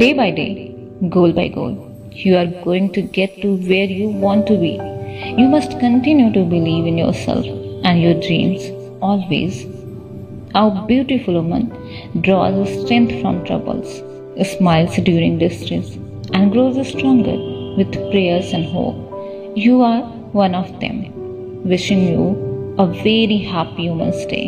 Day by day, goal by goal, you are going to get to where you want to be. You must continue to believe in yourself and your dreams always. Our beautiful woman draws strength from troubles, smiles during distress, and grows stronger with prayers and hope. You are one of them. Wishing you a very happy Women's Day.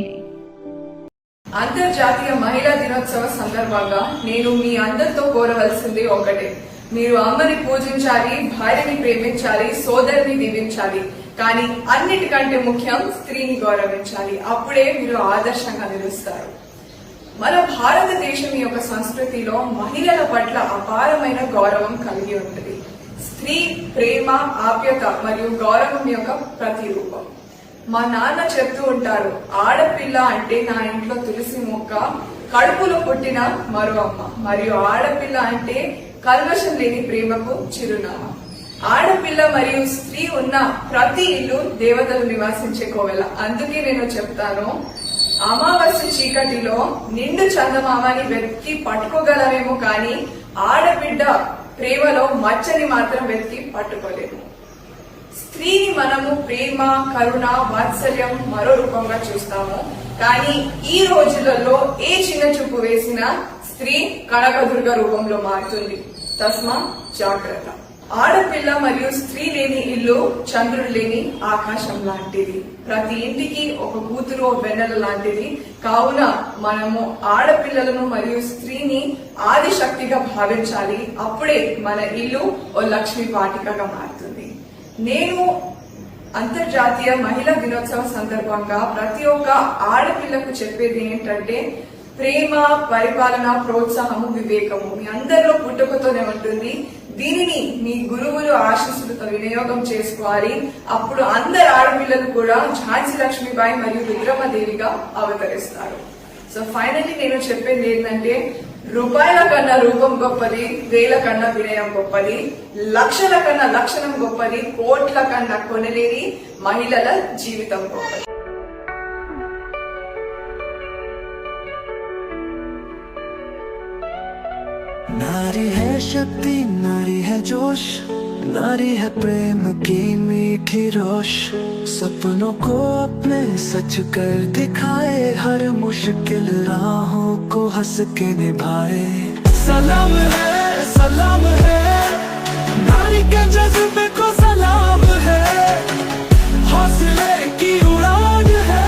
అంతర్జాతీయ మహిళా దినోత్సవ సందర్భంగా నేను మీ అందరితో కోరవలసింది ఒకటే. మీరు అమ్మని పూజించాలి, భార్యని ప్రేమించాలి, సోదరిని దీవించాలి. కానీ అన్నిటికంటే ముఖ్యం స్త్రీని గౌరవించాలి. అప్పుడే మీరు ఆదర్శంగా నిలుస్తారు. మన భారతదేశం యొక్క సంస్కృతిలో మహిళల పట్ల అపారమైన గౌరవం కలిగి ఉంటుంది. స్త్రీ ప్రేమ, ఆప్యత మరియు గౌరవం యొక్క ప్రతిరూపం. మా నాన్న చెప్తూ ఉంటారు, ఆడపిల్ల అంటే నా ఇంట్లో తులసి మొక్క, కడుపులో పుట్టిన మరో అమ్మ, మరియు ఆడపిల్ల అంటే కల్మషం లేని ప్రేమకు చిరునామా. ఆడపిల్ల మరియు స్త్రీ ఉన్న ప్రతి ఇల్లు దేవతలు నివాసించే కోవెల. అందుకే నేను చెప్తాను, అమావాస్య చీకటిలో నిండు చందమామని వెతికి పట్టుకోగలమేమో కానీ ఆడబిడ్డ ప్రేమలో మచ్చని మాత్రం వెతికి పట్టుకోలేము. స్త్రీని మనము ప్రేమ, కరుణ, వాత్సల్యం మరో రూపంగా చూస్తాము. కానీ ఈ రోజులలో ఏ చిన్న చూపు వేసినా స్త్రీ కనకదుర్గ రూపంలో మారుతుంది. తస్మా జాగ్రత్త. ఆడపిల్ల మరియు స్త్రీ లేని ఇల్లు చంద్రుడు లేని ఆకాశం లాంటిది. ప్రతి ఇంటికి ఒక కూతురు వెన్నెల లాంటిది. కావున మనము ఆడపిల్లలను మరియు స్త్రీని ఆది శక్తిగా భావించాలి. అప్పుడే మన ఇల్లు ఓ లక్ష్మీ వాటికగా మారుతుంది. నేను అంతర్జాతీయ మహిళా దినోత్సవం సందర్భంగా ప్రతి ఒక్క ఆడపిల్లకు చెప్పేది ఏంటంటే, ప్రేమ, పరిపాలన, ప్రోత్సాహము, వివేకము మీ అందరిలో పుట్టుకతోనే ఉంటుంది. దీనిని మీ గురువులు ఆశీస్సులతో వినియోగం చేసుకోవాలి. అప్పుడు అందరు ఆడపిల్లలు కూడా ఝాన్సీ లక్ష్మీబాయి మరియు రుద్రమదేవిగా అవతరిస్తారు. సో ఫైనల్లీ నేను చెప్పేది ఏంటంటే, రూపాయల కన్నా రూపం గొప్పది, వేల కన్నా వినయం గొప్పది, లక్షల కన్నా లక్షణం గొప్పది, కోట్ల కన్నా కొనలేని మహిళల జీవితం గొప్పది. नारी है शक्ति, नारी है जोश, नारी है प्रेम की मीठी रोश, सपनों को अपने सच कर दिखाए, हर मुश्किल राहों को हंस के निभाए। सलाम है नारी के जज्बे को, सलाम है हौसले की उड़ान है,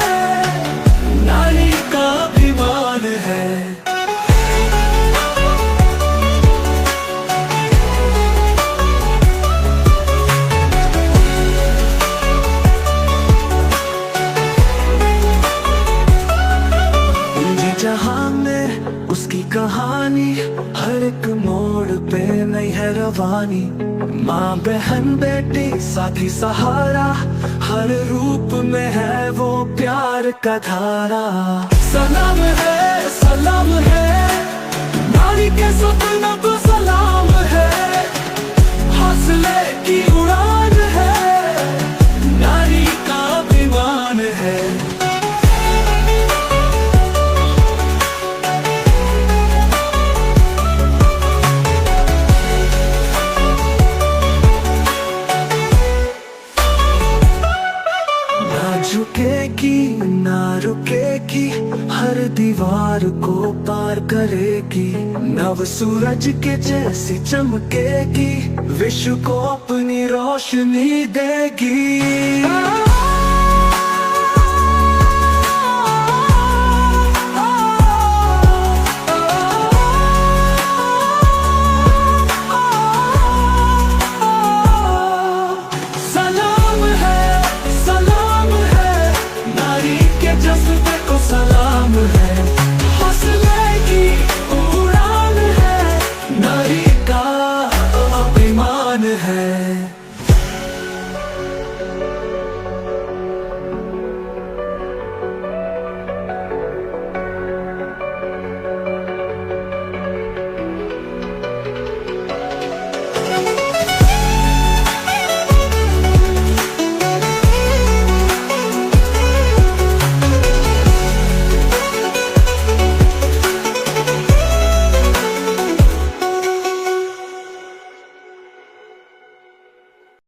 नारी का अभिमान है। जहां में उसकी कहानी, हर एक मोड़ पे नई है रवानी। माँ, बहन, बेटी, साथी, सहारा, हर रूप में है वो प्यार का धारा। सलाम है नारी के सपनों को, सलाम है हौसले की उड़ान है, नारी का अभिमान है। झुकेगी ना रुकेगी, हर दीवार को पार करेगी, नव सूरज के जैसी चमकेगी, विश्व को अपनी रोशनी देगी।